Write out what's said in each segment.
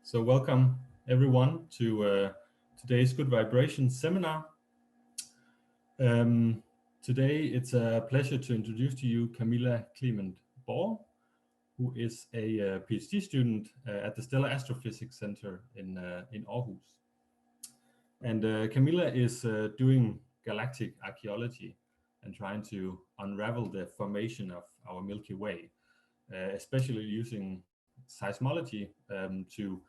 So welcome everyone to today's Good Vibrations seminar. Today it's a pleasure to introduce to you Camilla Clement Borre, who is a PhD student at the Stellar Astrophysics Center in Aarhus. And Camilla is doing galactic archaeology and trying to unravel the formation of our Milky Way, especially using seismology to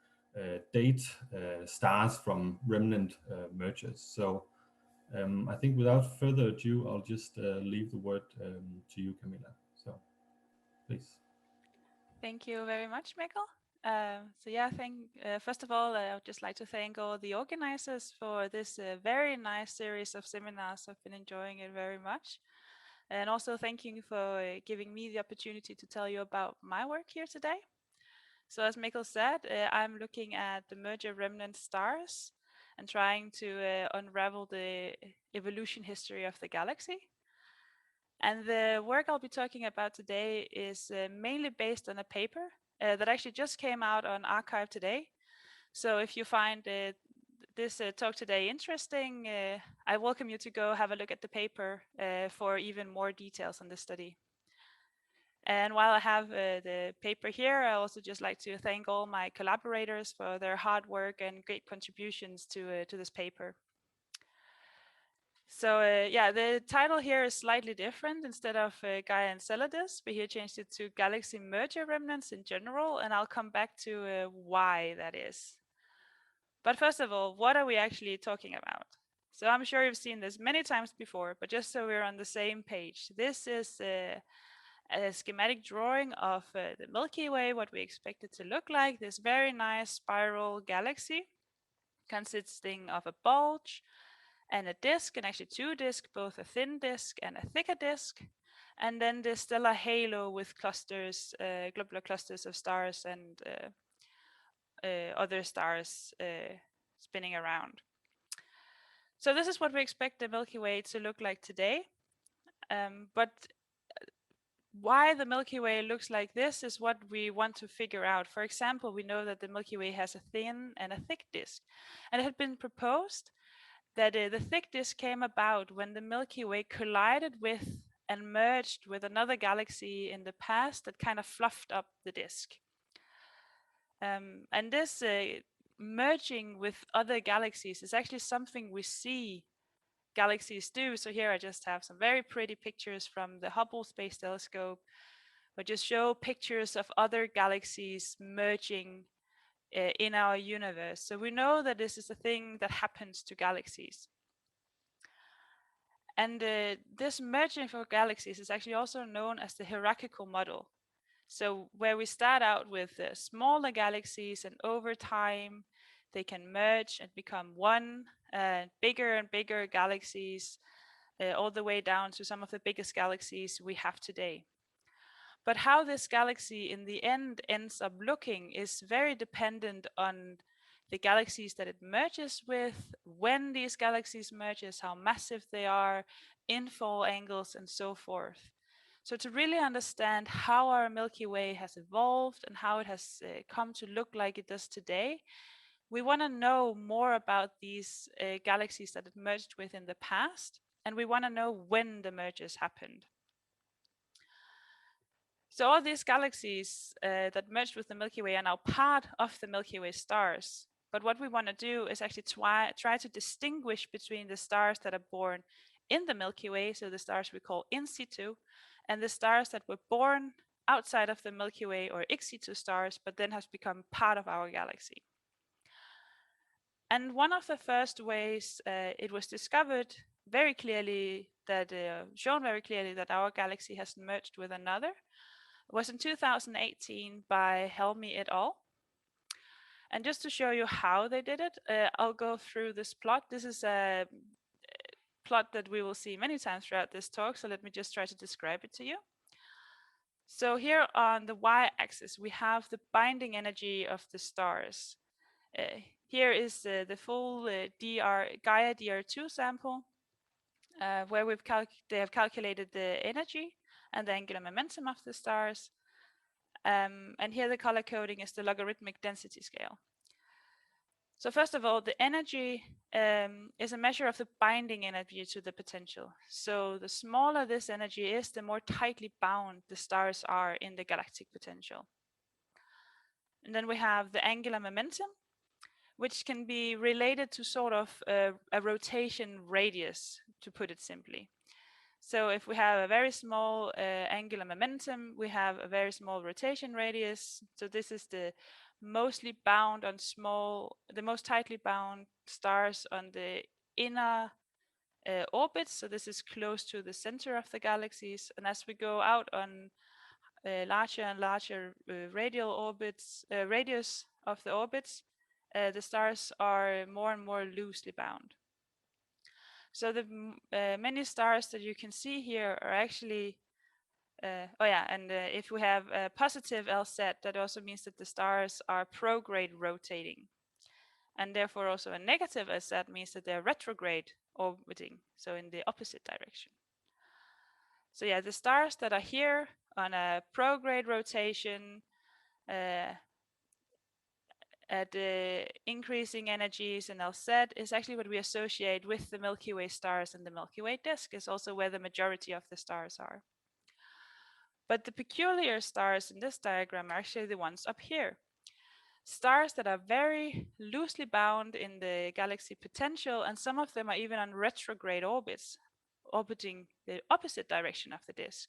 date stars from remnant mergers. So I think without further ado, I'll just leave the word to you, Camilla. So please. Thank you very much, Mikkel. First of all, I would just like to thank all the organizers for this very nice series of seminars. I've been enjoying it very much. And also thank you for giving me the opportunity to tell you about my work here today. So as Mikkel said, I'm looking at the merger remnant stars and trying to unravel the evolution history of the galaxy. And the work I'll be talking about today is mainly based on a paper that actually just came out on Archive today. So if you find this talk today interesting, I welcome you to go have a look at the paper for even more details on this study. And while I have the paper here, I also just like to thank all my collaborators for their hard work and great contributions to this paper. So the title here is slightly different. Instead of Gaia-Enceladus, we here changed it to galaxy merger remnants in general, and I'll come back to why that is. But first of all, what are we actually talking about? So I'm sure you've seen this many times before, but just so we're on the same page, this is a schematic drawing of the Milky Way, what we expect it to look like. This very nice spiral galaxy consisting of a bulge and a disk, and actually two disks, both a thin disk and a thicker disk, and then the stellar halo with clusters, globular clusters of stars and other stars spinning around. So this is what we expect the Milky Way to look like today. But why the Milky Way looks like this is what we want to figure out. For example, we know that the Milky Way has a thin and a thick disk, and it had been proposed that the thick disk came about when the Milky Way collided with and merged with another galaxy in the past that kind of fluffed up the disk. And this merging with other galaxies is actually something we see galaxies do. So here I just have some very pretty pictures from the Hubble Space Telescope, which just show pictures of other galaxies merging in our universe. So we know that this is a thing that happens to galaxies. And this merging for galaxies is actually also known as the hierarchical model. So where we start out with smaller galaxies, and over time they can merge and become one bigger and bigger galaxies, all the way down to some of the biggest galaxies we have today. But how this galaxy in the end ends up looking is very dependent on the galaxies that it merges with, when these galaxies merges, how massive they are, infall angles, and so forth. So to really understand how our Milky Way has evolved and how it has come to look like it does today, we want to know more about these galaxies that it merged with in the past, and we want to know when the mergers happened. So all these galaxies that merged with the Milky Way are now part of the Milky Way stars. But what we want to do is actually try to distinguish between the stars that are born in the Milky Way, so the stars we call in-situ, and the stars that were born outside of the Milky Way, or ex-situ stars, but then has become part of our galaxy. And one of the first ways it was discovered very clearly that, shown very clearly that our galaxy has merged with another was in 2018 by Helmi et al. And just to show you how they did it, I'll go through this plot. This is a plot that we will see many times throughout this talk, so let me just try to describe it to you. So here on the y-axis, we have the binding energy of the stars. Here is the full Gaia DR2 sample, where they have calculated the energy and the angular momentum of the stars. And here the color coding is the logarithmic density scale. So first of all, the energy is a measure of the binding energy to the potential. So the smaller this energy is, the more tightly bound the stars are in the galactic potential. And then we have the angular momentum, which can be related to sort of a rotation radius, to put it simply. So if we have a very small angular momentum, we have a very small rotation radius. So this is the mostly bound on the most tightly bound stars on the inner orbits. So this is close to the center of the galaxies. And as we go out on larger and larger radial orbits, radius of the orbits, the stars are more and more loosely bound. So the many stars that you can see here are actually, if we have a positive LZ, that also means that the stars are prograde rotating. And therefore also a negative LZ means that they're retrograde orbiting, so in the opposite direction. So yeah, the stars that are here on a prograde rotation at increasing energies in LZ is actually what we associate with the Milky Way stars and the Milky Way disk, is also where the majority of the stars are. But the peculiar stars in this diagram are actually the ones up here. Stars that are very loosely bound in the galaxy potential, and some of them are even on retrograde orbits, orbiting the opposite direction of the disk.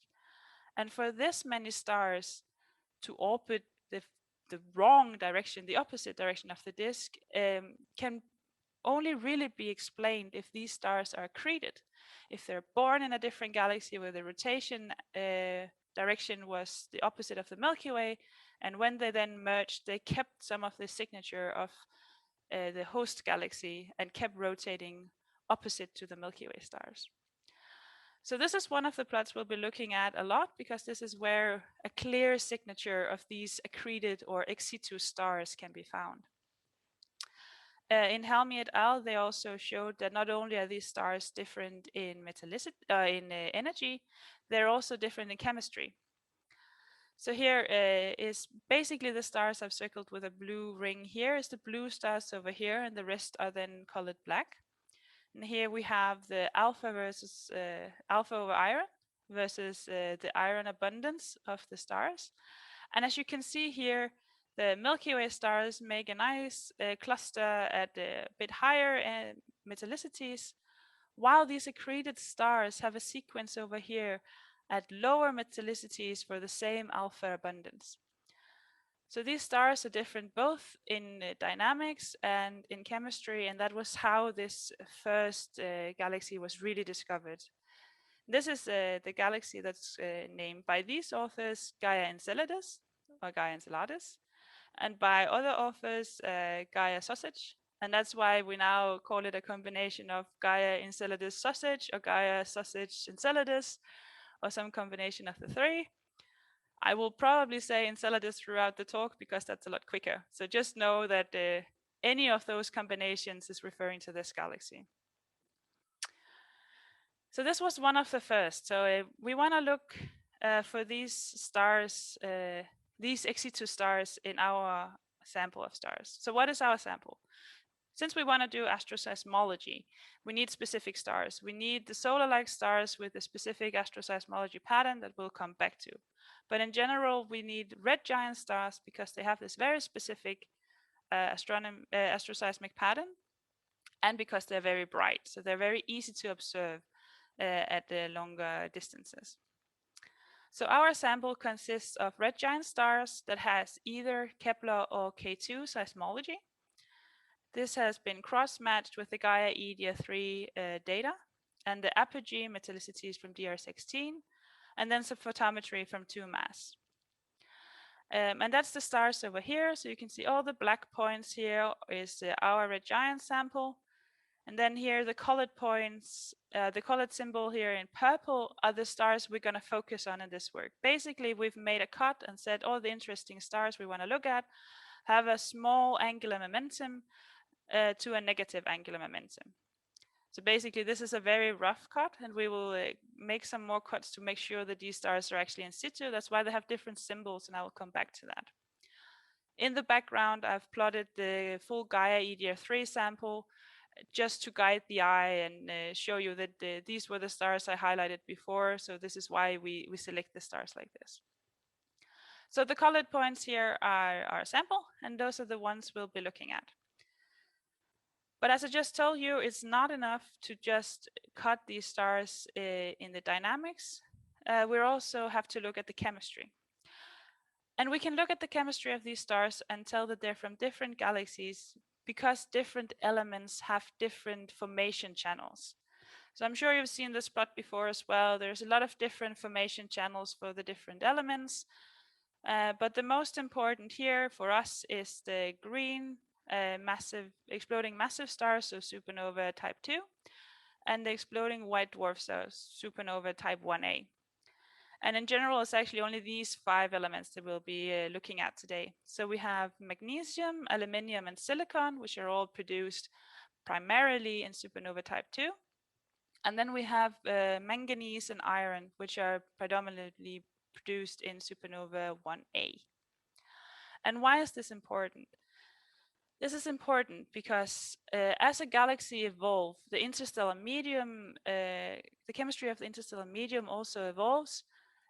And for this many stars to orbit the wrong direction, the opposite direction of the disk, can only really be explained if these stars are accreted. If they're born in a different galaxy where the rotation direction was the opposite of the Milky Way, and when they then merged, they kept some of the signature of the host galaxy and kept rotating opposite to the Milky Way stars. So this is one of the plots we'll be looking at a lot, because this is where a clear signature of these accreted or ex-situ stars can be found. In Helmi et al., they also showed that not only are these stars different in energy, they're also different in chemistry. So here is basically the stars I've circled with a blue ring. Here is the blue stars over here, and the rest are then colored black. And here we have the alpha versus alpha over iron versus the iron abundance of the stars. And as you can see here, the Milky Way stars make a nice cluster at a bit higher metallicities, while these accreted stars have a sequence over here at lower metallicities for the same alpha abundance. So these stars are different both in dynamics and in chemistry, and that was how this first galaxy was really discovered. This is the galaxy that's named by these authors Gaia-Enceladus or Gaia-Enceladus, and by other authors Gaia-Sausage, and that's why we now call it a combination of Gaia-Enceladus sausage or Gaia-Sausage Enceladus, or some combination of the three. I will probably say Enceladus throughout the talk because that's a lot quicker. So just know that any of those combinations is referring to this galaxy. So this was one of the first. So we want to look for these stars, these ex-situ stars in our sample of stars. So what is our sample? Since we want to do asteroseismology, we need specific stars. We need the solar-like stars with a specific asteroseismology pattern that we'll come back to. But in general, we need red giant stars because they have this very specific astroseismic pattern, and because they're very bright. So they're very easy to observe at the longer distances. So our sample consists of red giant stars that has either Kepler or K2 seismology. This has been cross-matched with the Gaia EDR3 data and the apogee metallicities from DR16, and then some photometry from 2MASS. And that's the stars over here. So you can see all the black points here is our red giant sample. And then here the colored points, the colored symbol here in purple are the stars we're going to focus on in this work. Basically, we've made a cut and said all the interesting stars we want to look at have a small angular momentum to a negative angular momentum. So basically, this is a very rough cut, and we will make some more cuts to make sure that these stars are actually in situ. That's why they have different symbols, and I will come back to that. In the background, I've plotted the full Gaia EDR3 sample just to guide the eye and show you that these were the stars I highlighted before. So this is why we select the stars like this. So the colored points here are our sample, and those are the ones we'll be looking at. But as I just told you, it's not enough to just cut these stars in the dynamics. We also have to look at the chemistry. And we can look at the chemistry of these stars and tell that they're from different galaxies because different elements have different formation channels. So I'm sure you've seen this plot before as well. There's a lot of different formation channels for the different elements. But the most important here for us is the green exploding massive stars, so supernova type 2, and the exploding white dwarf stars, supernova type 1a. And in general, it's actually only these 5 elements that we'll be looking at today. So we have magnesium, aluminium, and silicon, which are all produced primarily in supernova type 2. And then we have manganese and iron, which are predominantly produced in supernova 1a. And why is this important? This is important because as a galaxy evolves, the interstellar medium, the chemistry of the interstellar medium also evolves,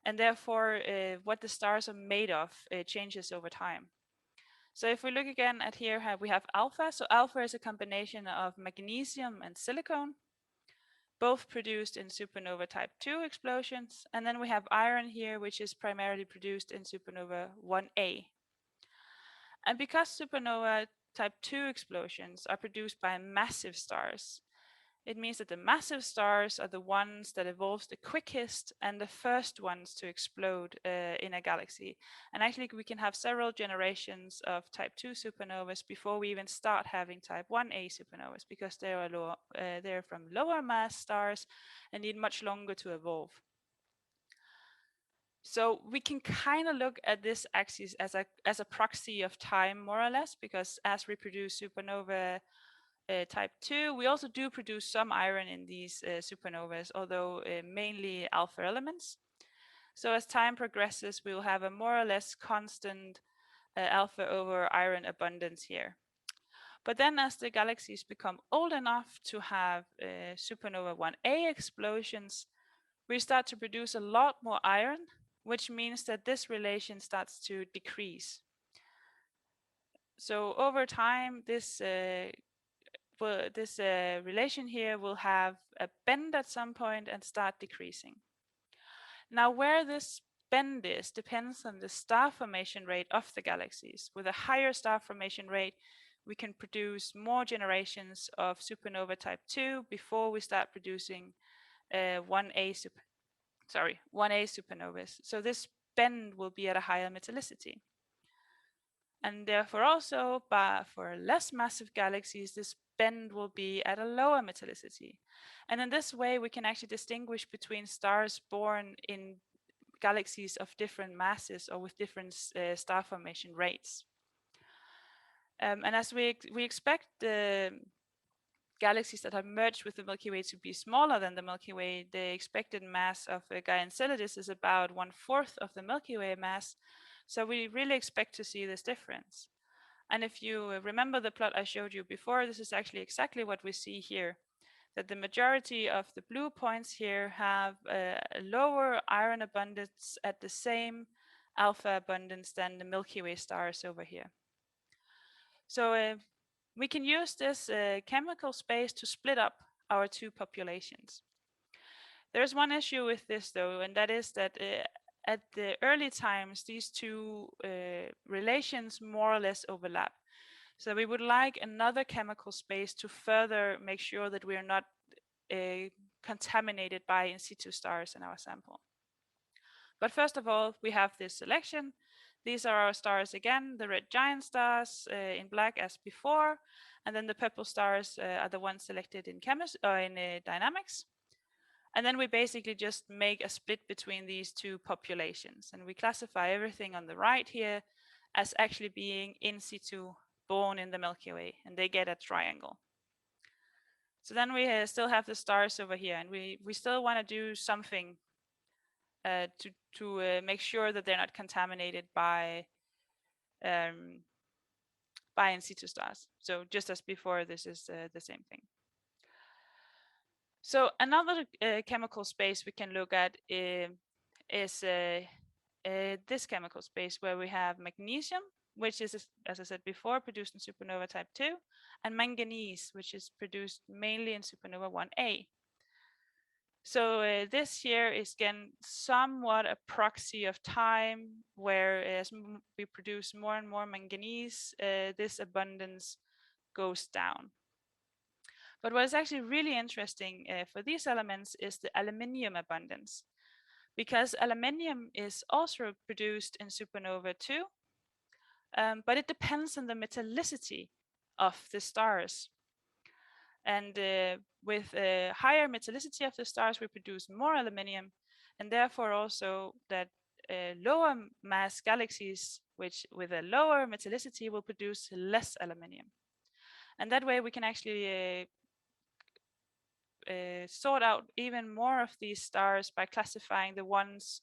and therefore what the stars are made of changes over time. So if we look again at here, we have alpha. So alpha is a combination of magnesium and silicon, both produced in supernova type 2 explosions. And then we have iron here, which is primarily produced in supernova 1a. And because supernova type 2 explosions are produced by massive stars, it means that the massive stars are the ones that evolve the quickest and the first ones to explode in a galaxy. And actually, we can have several generations of type 2 supernovas before we even start having type 1a supernovas, because they're from lower mass stars and need much longer to evolve. So we can kind of look at this axis as a proxy of time, more or less, because as we produce supernova type 2, we also do produce some iron in these supernovas, although mainly alpha elements. So as time progresses, we will have a more or less constant alpha over iron abundance here. But then as the galaxies become old enough to have supernova 1a explosions, we start to produce a lot more iron, which means that this relation starts to decrease. So over time, this relation here will have a bend at some point and start decreasing. Now, where this bend is depends on the star formation rate of the galaxies. With a higher star formation rate, we can produce more generations of supernova type 2 before we start producing 1a supernovas. So this bend will be at a higher metallicity. And therefore also, for less massive galaxies, this bend will be at a lower metallicity. And in this way, we can actually distinguish between stars born in galaxies of different masses or with different star formation rates. And as we expect the galaxies that have merged with the Milky Way to be smaller than the Milky Way, the expected mass of Gaia-Enceladus is about 1/4 of the Milky Way mass. So we really expect to see this difference. And if you remember the plot I showed you before, this is actually exactly what we see here, that the majority of the blue points here have a lower iron abundance at the same alpha abundance than the Milky Way stars over here. So we can use this chemical space to split up our two populations. There's one issue with this though, and that is that at the early times, these two relations more or less overlap. So we would like another chemical space to further make sure that we are not contaminated by in-situ stars in our sample. But first of all, we have this selection. These are our stars again, the red giant stars in black as before, and then the purple stars are the ones selected in dynamics. And then we basically just make a split between these two populations, and we classify everything on the right here as actually being in situ, born in the Milky Way, and they get a triangle. So then we still have the stars over here, and we still want to do something to make sure that they're not contaminated by by in-situ stars. So just as before, this is the same thing. So another chemical space we can look at is this chemical space where we have magnesium, which is, as I said before, produced in supernova type 2, and manganese, which is produced mainly in supernova 1A. So this here is again somewhat a proxy of time, where as we produce more and more manganese, this abundance goes down. But what is actually really interesting for these elements is the aluminium abundance, because aluminium is also produced in supernova 2, but it depends on the metallicity of the stars. And with a higher metallicity of the stars, we produce more aluminium, and therefore also that lower mass galaxies, which with a lower metallicity, will produce less aluminium. And that way we can actually sort out even more of these stars by classifying the ones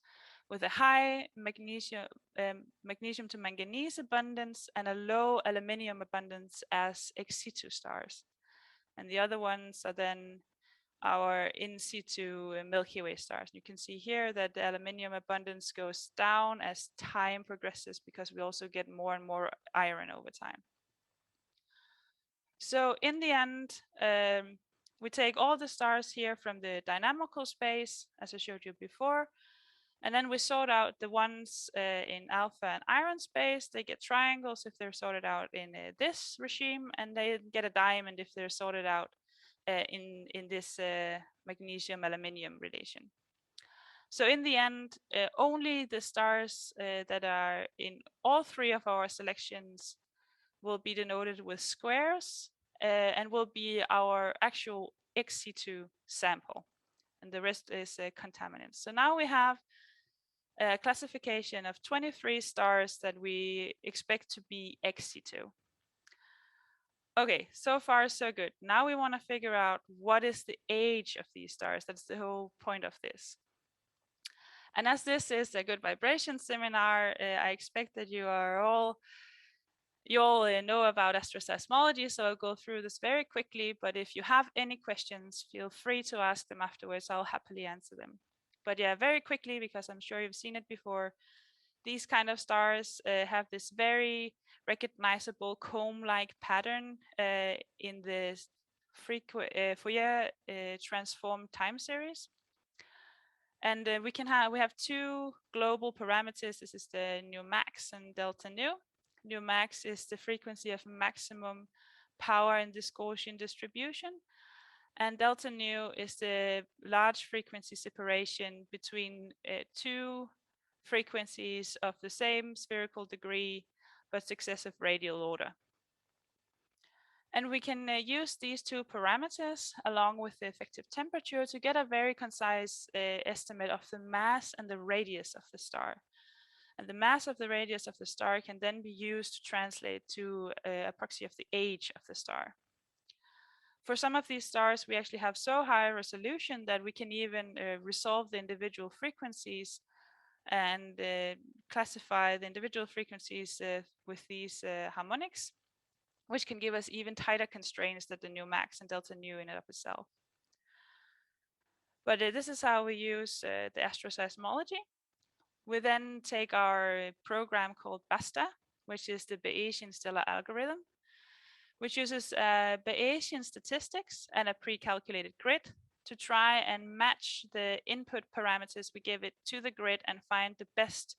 with a high magnesium to manganese abundance and a low aluminium abundance as ex-situ stars. And the other ones are then our in-situ Milky Way stars. You can see here that the aluminium abundance goes down as time progresses, because we also get more and more iron over time. So in the end, we take all the stars here from the dynamical space, as I showed you before, and then we sort out the ones in alpha and iron space. They get triangles if they're sorted out in this regime, and they get a diamond if they're sorted out in this magnesium aluminium relation. So in the end, only the stars that are in all three of our selections will be denoted with squares and will be our actual ex-situ sample, and the rest is contaminants. So now we have a classification of 23 stars that we expect to be ex-situ. Okay, so far so good. Now we want to figure out what is the age of these stars. That's the whole point of this. And as this is a good vibration seminar, I expect that you all know about asteroseismology, so I'll go through this very quickly. But if you have any questions, feel free to ask them afterwards. I'll happily answer them. But yeah, very quickly, because I'm sure you've seen it before. These kind of stars have this very recognizable comb-like pattern in the Fourier transform time series. And we have two global parameters. This is the nu max and delta nu. Nu max is the frequency of maximum power in this Gaussian distribution, and delta nu is the large frequency separation between two frequencies of the same spherical degree but successive radial order. And we can use these two parameters along with the effective temperature to get a very concise estimate of the mass and the radius of the star. And the mass of the radius of the star can then be used to translate to a proxy of the age of the star. For some of these stars, we actually have so high resolution that we can even resolve the individual frequencies and classify the individual frequencies with these harmonics, which can give us even tighter constraints than the nu max and delta nu in and of itself. But this is how we use the asteroseismology. We then take our program called BASTA, which is the Bayesian stellar algorithm, which uses Bayesian statistics and a pre-calculated grid to try and match the input parameters we give it to the grid and find the best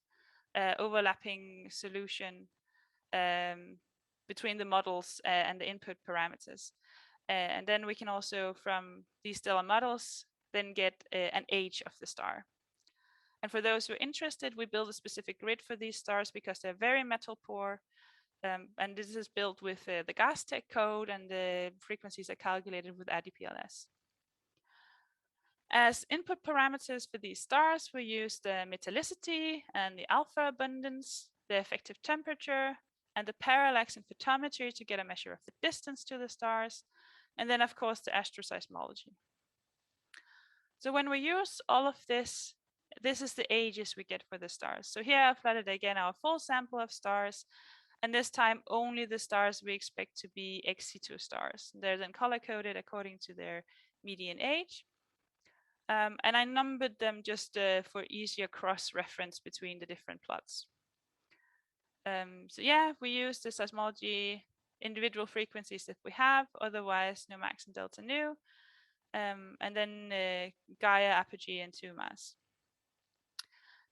overlapping solution between the models and the input parameters. And then we can also, from these stellar models, then get an age of the star. And for those who are interested, we build a specific grid for these stars because they're very metal poor. And this is built with the gas tech code, and the frequencies are calculated with ADPLS. As input parameters for these stars, we use the metallicity and the alpha abundance, the effective temperature, and the parallax in photometry to get a measure of the distance to the stars, and then of course the asteroseismology. So when we use all of this, this is the ages we get for the stars. So here I've plotted again our full sample of stars, And this time, only the stars we expect to be ex-situ stars. They're then color-coded according to their median age. And I numbered them just for easier cross-reference between the different plots. So yeah, we use the seismology individual frequencies that we have, otherwise nu max and delta nu, and then Gaia, apogee, and 2 mass.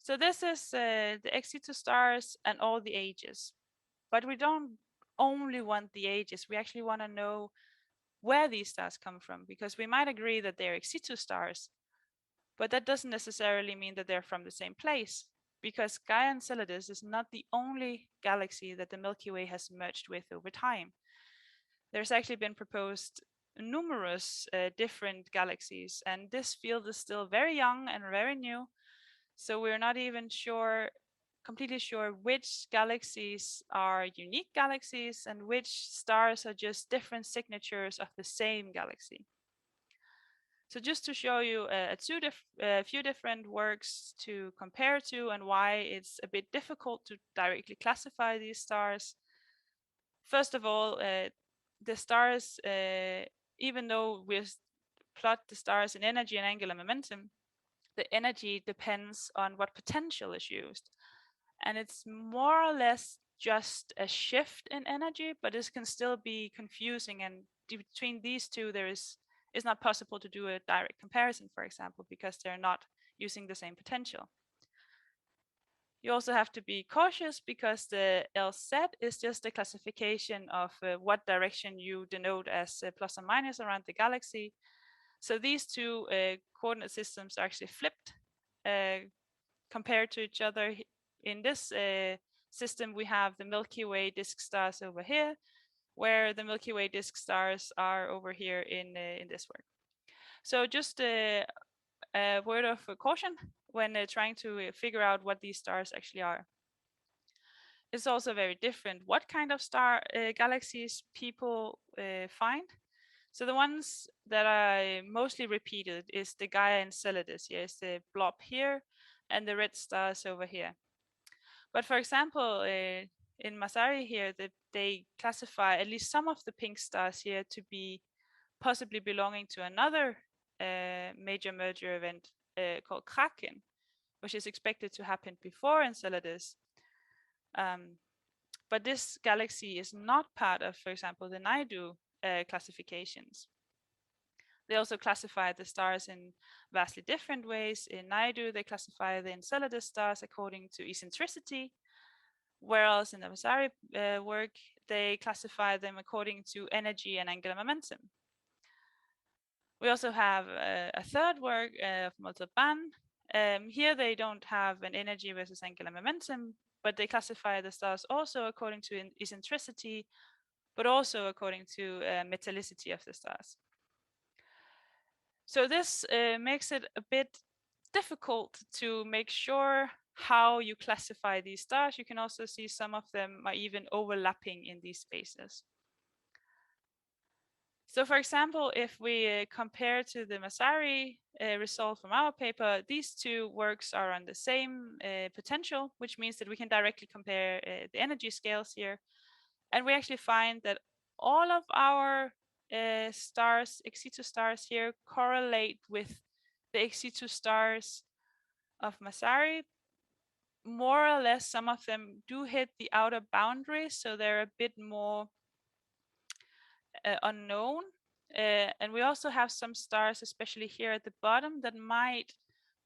So this is the ex-situ stars and all the ages. But we don't only want the ages, we actually want to know where these stars come from, because we might agree that they're ex-situ stars, but that doesn't necessarily mean that they're from the same place, because Gaia-Enceladus is not the only galaxy that the Milky Way has merged with over time. There's actually been proposed numerous different galaxies, and this field is still very young and very new, so we're not even completely sure which galaxies are unique galaxies and which stars are just different signatures of the same galaxy. So just to show you a few different works to compare to and why it's a bit difficult to directly classify these stars. First of all, the stars, even though we plot the stars in energy and angular momentum, the energy depends on what potential is used. And it's more or less just a shift in energy, but this can still be confusing. And between these two, it's not possible to do a direct comparison, for example, because they're not using the same potential. You also have to be cautious because the LZ is just a classification of what direction you denote as plus or minus around the galaxy. So these two coordinate systems are actually flipped compared to each other. In this system, we have the Milky Way disk stars over here, where the Milky Way disk stars are over here in this work. So just a word of caution when trying to figure out what these stars actually are. It's also very different what kind of star galaxies people find. So the ones that are mostly repeated is the Gaia-Enceladus. Here is the blob here and the red stars over here. But for example, in Masari here, they classify at least some of the pink stars here to be possibly belonging to another major merger event called Kraken, which is expected to happen before Enceladus. But this galaxy is not part of, for example, the Naidu classifications. They also classify the stars in vastly different ways. In Naidu, they classify the Enceladus stars according to eccentricity, whereas in the Masari work, they classify them according to energy and angular momentum. We also have a third work of Molteban. Here they don't have an energy versus angular momentum, but they classify the stars also according to eccentricity, but also according to metallicity of the stars. So this makes it a bit difficult to make sure how you classify these stars. You can also see some of them are even overlapping in these spaces. So for example, if we compare to the Masari result from our paper, these two works are on the same potential, which means that we can directly compare the energy scales here. And we actually find that all of our stars, ex-situ stars here, correlate with the ex-situ stars of Masari. More or less, some of them do hit the outer boundary, so they're a bit more unknown. And we also have some stars, especially here at the bottom, that might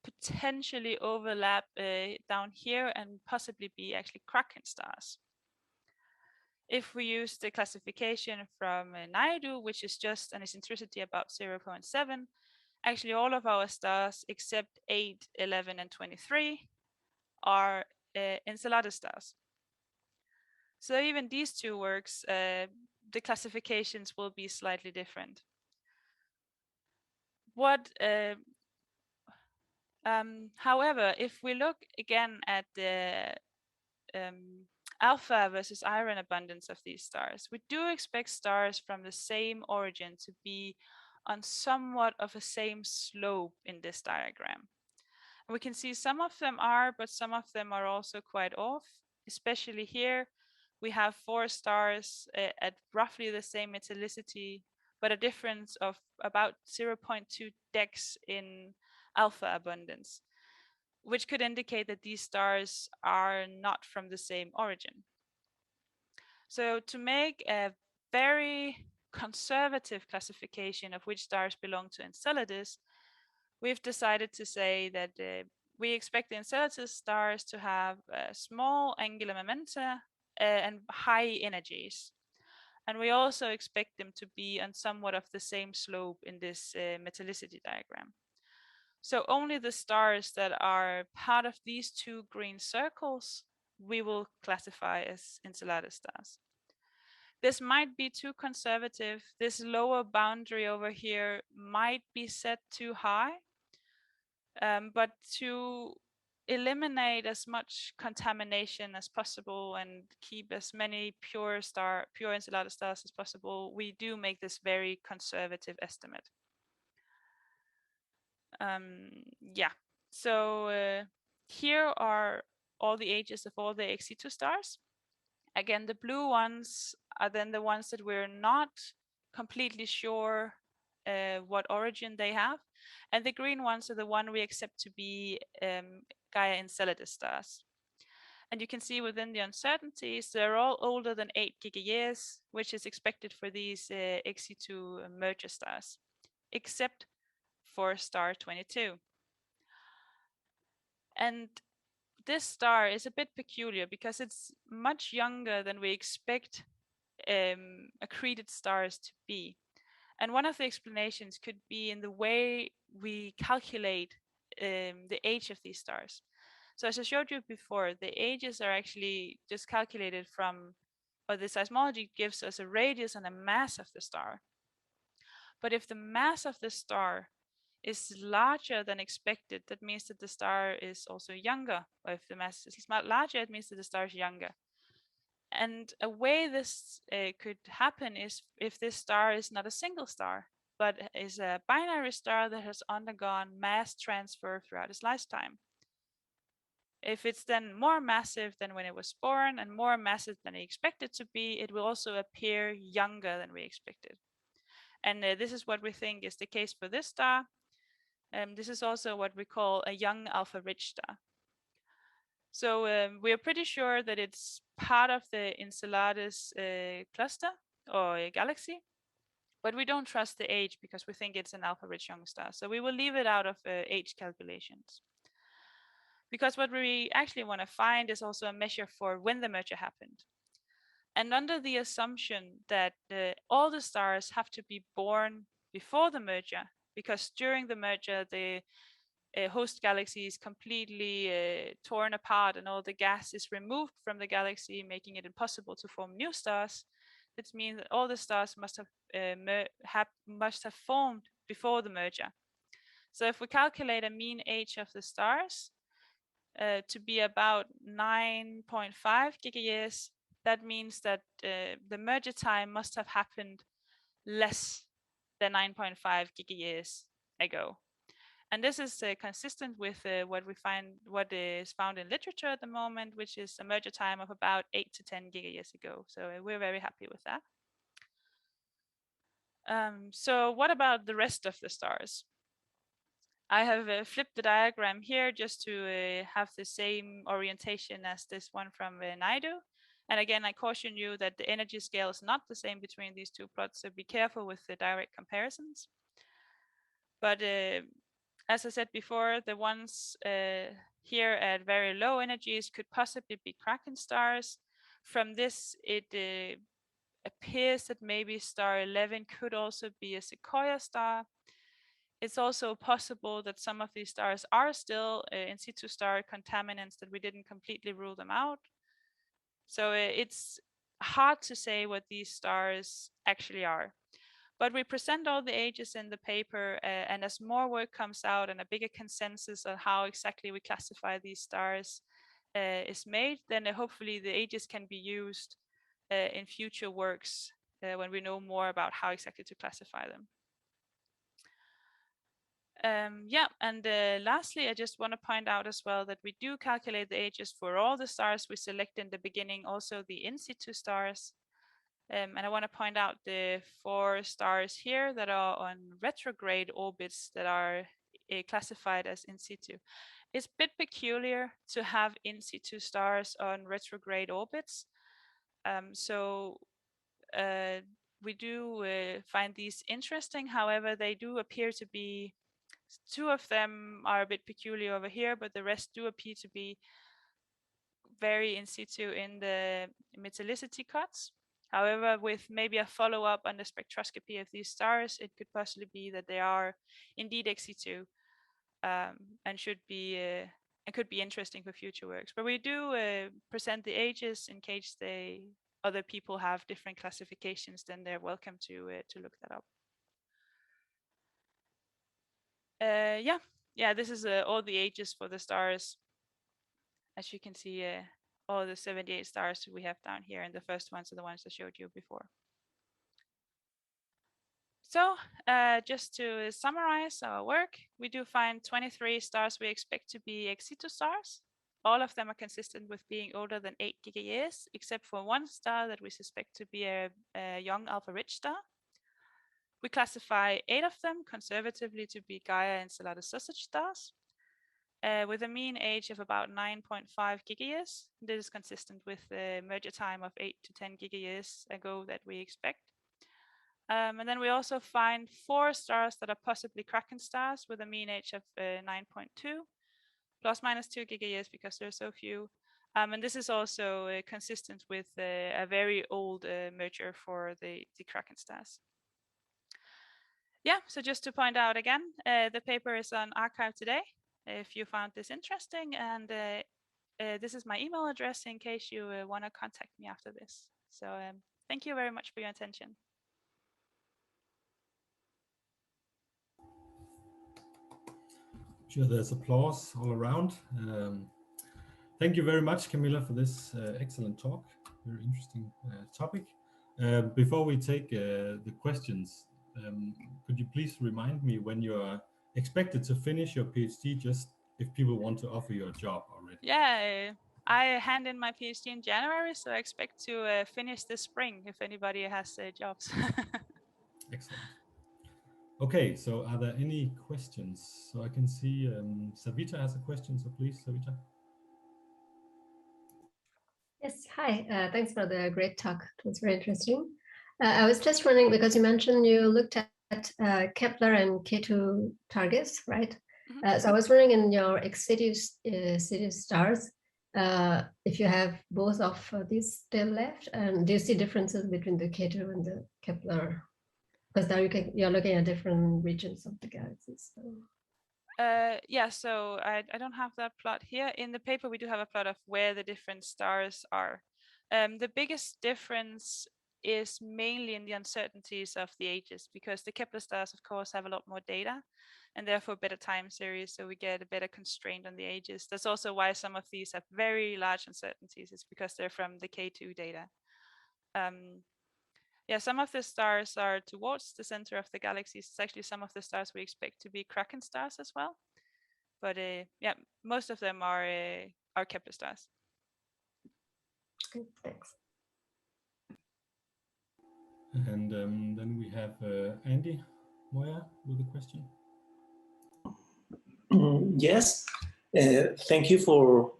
potentially overlap down here and possibly be actually Kraken stars. If we use the classification from Naidu, which is just an eccentricity about 0.7, actually all of our stars except 8, 11, and 23 are Enceladus stars. So even these two works, the classifications will be slightly different. However, if we look again at the alpha versus iron abundance of these stars, we do expect stars from the same origin to be on somewhat of a same slope in this diagram. We can see some of them are, but some of them are also quite off, especially here, we have 4 stars at roughly the same metallicity, but a difference of about 0.2 dex in alpha abundance, which could indicate that these stars are not from the same origin. So to make a very conservative classification of which stars belong to Enceladus, we've decided to say that we expect the Enceladus stars to have small angular momenta and high energies. And we also expect them to be on somewhat of the same slope in this metallicity diagram. So only the stars that are part of these 2 green circles we will classify as Enceladus stars. This might be too conservative. This lower boundary over here might be set too high. But to eliminate as much contamination as possible and keep as many pure Enceladus stars as possible, we do make this very conservative estimate. Yeah, so here are all the ages of all the ex-situ stars. Again, the blue ones are then the ones that we're not completely sure what origin they have, and the green ones are the one we accept to be Gaia-Enceladus stars. And you can see within the uncertainties, they're all older than 8 gigayears, which is expected for these ex-situ merger stars, except for star 22. And this star is a bit peculiar because it's much younger than we expect accreted stars to be. And one of the explanations could be in the way we calculate the age of these stars. So as I showed you before, the ages are actually just calculated from, or the seismology gives us a radius and a mass of the star. But if the mass of the star is larger than expected, that means that the star is also younger. Or if the mass is larger, it means that the star is younger. And a way this could happen is if this star is not a single star, but is a binary star that has undergone mass transfer throughout its lifetime. If it's then more massive than when it was born and more massive than we expected to be, it will also appear younger than we expected. And this is what we think is the case for this star. This is also what we call a young alpha-rich star. So we are pretty sure that it's part of the Enceladus cluster or a galaxy, but we don't trust the age because we think it's an alpha-rich young star. So we will leave it out of age calculations. Because what we actually want to find is also a measure for when the merger happened. And under the assumption that all the stars have to be born before the merger, because during the merger, the host galaxy is completely torn apart and all the gas is removed from the galaxy, making it impossible to form new stars. This means that all the stars must have formed before the merger. So if we calculate a mean age of the stars to be about 9.5 gigayears, that means that the merger time must have happened less than 9.5 gigayears ago. And this is consistent with what is found in literature at the moment, which is a merger time of about 8 to 10 gigayears ago. So we're very happy with that. So what about the rest of the stars? I have flipped the diagram here just to have the same orientation as this one from Naidu. And again, I caution you that the energy scale is not the same between these 2 plots, so be careful with the direct comparisons. But as I said before, the ones here at very low energies could possibly be Kraken stars. From this, it appears that maybe star 11 could also be a Sequoia star. It's also possible that some of these stars are still in-situ star contaminants, that we didn't completely rule them out. So it's hard to say what these stars actually are. But we present all the ages in the paper, and as more work comes out and a bigger consensus on how exactly we classify these stars is made, then hopefully the ages can be used in future works when we know more about how exactly to classify them. Yeah, and lastly, I just want to point out as well that we do calculate the ages for all the stars we select in the beginning, also the in-situ stars. And I want to point out the 4 stars here that are on retrograde orbits that are classified as in-situ. It's a bit peculiar to have in-situ stars on retrograde orbits. So we do find these interesting. However, they do appear to be, 2 of them are a bit peculiar over here, but the rest do appear to be very in situ in the metallicity cuts. However, with maybe a follow-up on the spectroscopy of these stars, it could possibly be that they are indeed ex situ, and should be it could be interesting for future works. But we do present the ages in case other people have different classifications. Then they're welcome to look that up. Yeah, this is all the ages for the stars. As you can see, all the 78 stars we have down here, and the first ones are the ones I showed you before. So just to summarize our work, we do find 23 stars we expect to be ex-situ stars. All of them are consistent with being older than 8 gigayears, except for 1 star that we suspect to be a young alpha-rich star. We classify 8 of them conservatively to be Gaia-Enceladus sausage stars, with a mean age of about 9.5 gigayears. This is consistent with the merger time of 8 to 10 gigayears ago that we expect. And then we also find 4 stars that are possibly Kraken stars with a mean age of 9.2, plus minus 2 gigayears because there are so few. And this is also consistent with a very old merger for the Kraken stars. Yeah, so just to point out again, the paper is on arXiv today if you found this interesting, and this is my email address in case you want to contact me after this. So thank you very much for your attention. Sure, there's applause all around. Thank you very much, Camilla, for this excellent talk. Very interesting topic. Before we take the questions, could you please remind me when you're expected to finish your PhD, just if people want to offer you a job already? Yeah, I hand in my PhD in January, so I expect to finish this spring if anybody has jobs. Excellent. Okay, so are there any questions? So I can see Savita has a question, so please, Savita. Yes, hi. Thanks for the great talk. It was very interesting. I was just wondering, because you mentioned you looked at Kepler and K2 targets, right? Mm-hmm. So I was wondering in your ex-situ stars, if you have both of these still left, and do you see differences between the K2 and the Kepler? Because now you're looking at different regions of the galaxies. So. Yeah, so I don't have that plot here. In the paper, we do have a plot of where the different stars are. The biggest difference is mainly in the uncertainties of the ages, because the Kepler stars, of course, have a lot more data and therefore better time series, so we get a better constraint on the ages. That's also why some of these have very large uncertainties. It's because they're from the K2 data. Yeah, some of the stars are towards the center of the galaxies. It's actually some of the stars we expect to be Kraken stars as well. But yeah, most of them are Kepler stars. Okay, thanks. And then we have Andy Moya with a question. Yes, thank you for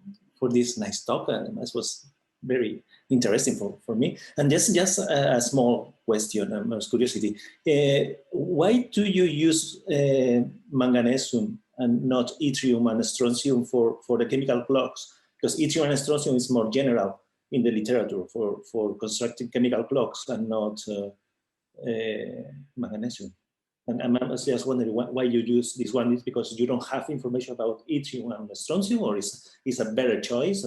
this nice talk, and this was very interesting for me. And just a small question, as curiosity, why do you use manganesium and not yttrium and strontium for the chemical clocks? Because yttrium and strontium is more general in the literature for constructing chemical clocks, and not manganesium. And I was just wondering why you use this one. Is because you don't have information about yttrium and strontium, or is a better choice?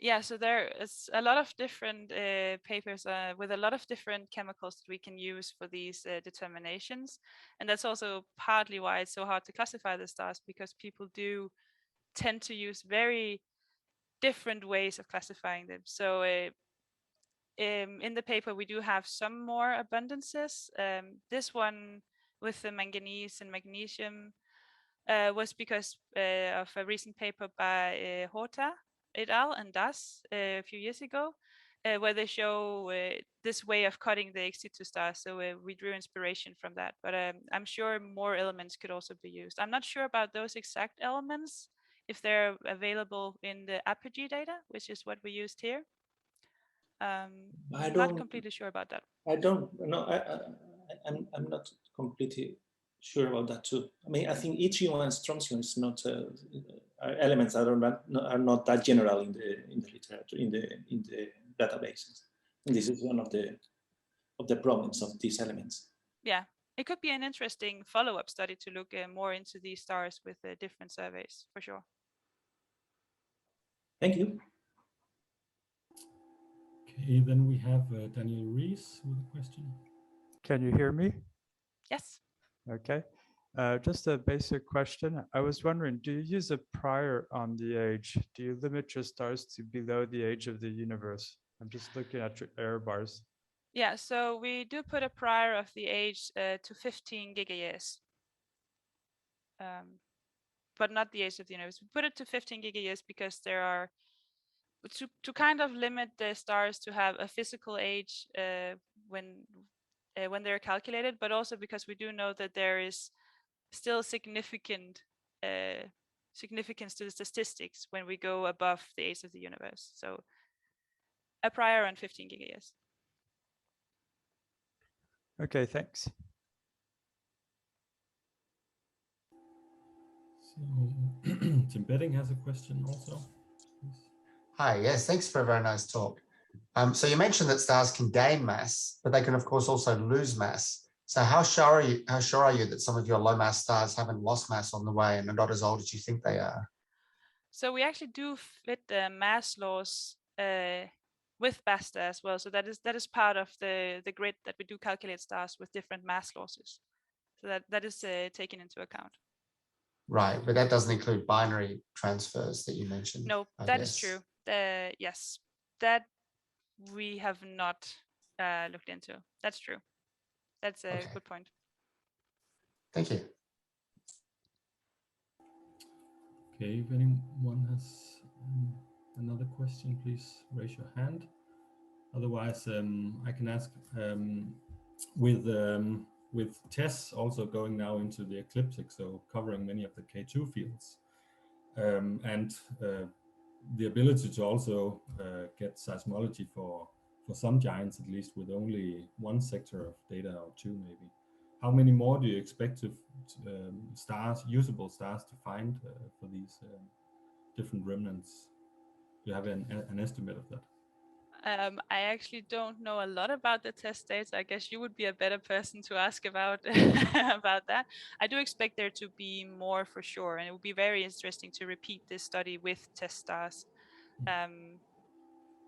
Yeah, so there is a lot of different papers with a lot of different chemicals that we can use for these determinations. And that's also partly why it's so hard to classify the stars, because people do tend to use very different ways of classifying them. So in the paper, we do have some more abundances. This one with the manganese and magnesium was because of a recent paper by Horta et al. And Das a few years ago, where they show this way of cutting the ex-situ stars. So we drew inspiration from that, but I'm sure more elements could also be used. I'm not sure about those exact elements, if they're available in the apogee data, which is what we used here. I'm not completely sure about that. I don't know. I'm not completely sure about that too. I mean, I think yttrium and strontium is not are elements that are not that general in the literature, in the databases. And this is one of the problems of these elements. Yeah, it could be an interesting follow-up study to look more into these stars with different surveys, for sure. Thank you. Okay, then we have Daniel Rees with a question. Can you hear me? Yes. Okay. Just a basic question. I was wondering, do you use a prior on the age? Do you limit your stars to below the age of the universe? I'm just looking at your error bars. Yeah, so we do put a prior of the age to 15 gigayears. But not the age of the universe. We put it to 15 gigayears because there are, to kind of limit the stars to have a physical age when they're calculated, but also because we do know that there is still significant significance to the statistics when we go above the age of the universe. So a prior on 15 gigayears. Okay, thanks. So Tim Betting has a question also. Please. Hi, yes, thanks for a very nice talk. So you mentioned that stars can gain mass, but they can of course also lose mass. So how sure are you that some of your low mass stars haven't lost mass on the way and are not as old as you think they are? So we actually do fit the mass laws with BASTA as well. So that is part of the grid that we do calculate stars with different mass losses. So that is taken into account. Right, but that doesn't include binary transfers that you mentioned. No, that is true. Yes, that we have not looked into. That's true. That's a good point. Thank you. Okay, if anyone has another question, please raise your hand. Otherwise, I can ask with TESS also going now into the ecliptic, so covering many of the K2 fields, and the ability to also get seismology for some giants, at least with only one sector of data or two maybe. How many more do you expect to usable stars to find for these different remnants? Do you have an estimate of that? I actually don't know a lot about the test data. I guess you would be a better person to ask about about that. I do expect there to be more for sure, and it would be very interesting to repeat this study with test stars.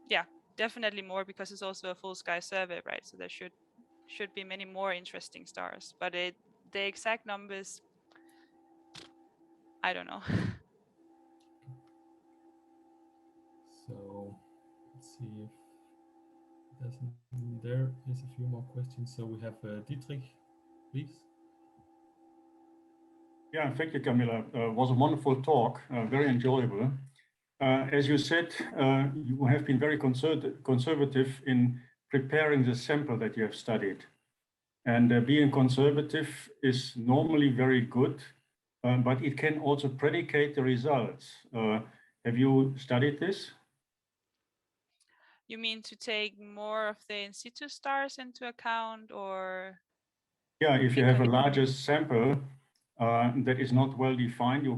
Yeah, definitely more, because it's also a full sky survey, right? So there should be many more interesting stars, but the exact numbers, I don't know. So let's see if there is a few more questions. So we have Dietrich, please. Yeah, thank you, Camilla. It was a wonderful talk, very enjoyable. As you said, you have been very conservative in preparing the sample that you have studied. And being conservative is normally very good, but it can also predicate the results. Have you studied this? You mean to take more of the in-situ stars into account, or? Yeah, if you have a larger sample that is not well defined, you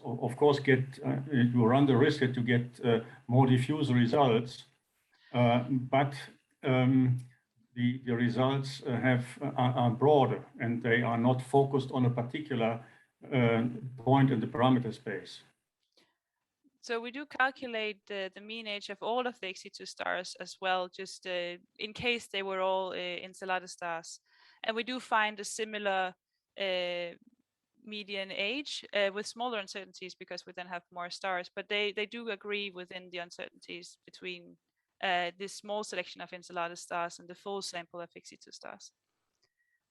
of course get you run the risk to get more diffuse results, but the results are broader, and they are not focused on a particular point in the parameter space. So we do calculate the mean age of all of the ex-situ stars as well, just in case they were all Enceladus stars. And we do find a similar median age with smaller uncertainties, because we then have more stars, but they do agree within the uncertainties between this small selection of Enceladus stars and the full sample of ex-situ stars.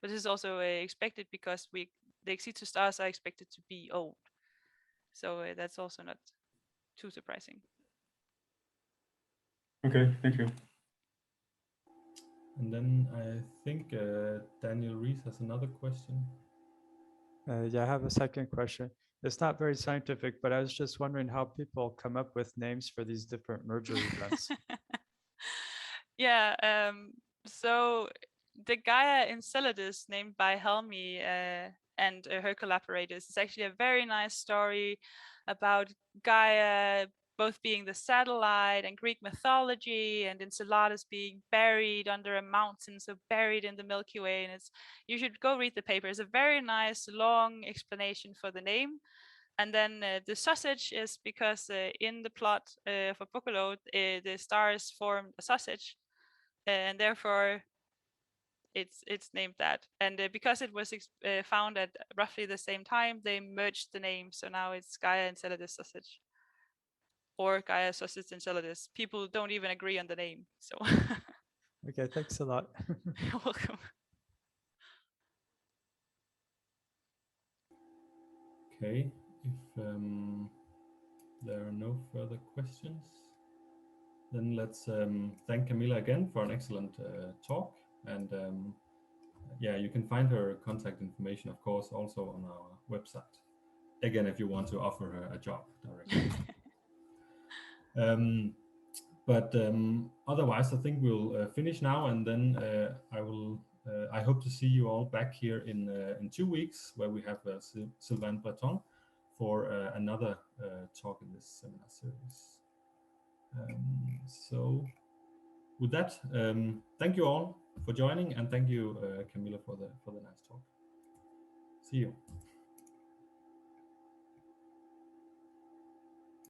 But this is also expected because the ex-situ stars are expected to be old. So that's also not too surprising. Okay, thank you. And then I think Daniel Rees has another question. Yeah, I have a second question. It's not very scientific, but I was just wondering how people come up with names for these different merger events. Yeah, so the Gaia-Enceladus, named by Helmi and her collaborators, is actually a very nice story about Gaia both being the satellite and Greek mythology, and Enceladus being buried under a mountain, so buried in the Milky Way. And you should go read the paper. It's a very nice long explanation for the name. And then the sausage is because in the plot for Buccolo, the stars formed a sausage, and therefore it's named that. And because it was found at roughly the same time, they merged the names. So now it's Gaia-Enceladus sausage, or Gaia sausage Enceladus. People don't even agree on the name. So Okay, thanks a lot. you're welcome. Okay, if there are no further questions, then let's thank Camilla again for an excellent talk. And yeah, you can find her contact information, of course, also on our website. Again, if you want to offer her a job directly. But otherwise, I think we'll finish now, and then I hope to see you all back here in 2 weeks, where we have Sylvain Breton for another talk in this seminar series. So with that, thank you all for joining, and thank you, Camilla, for the nice talk. See you.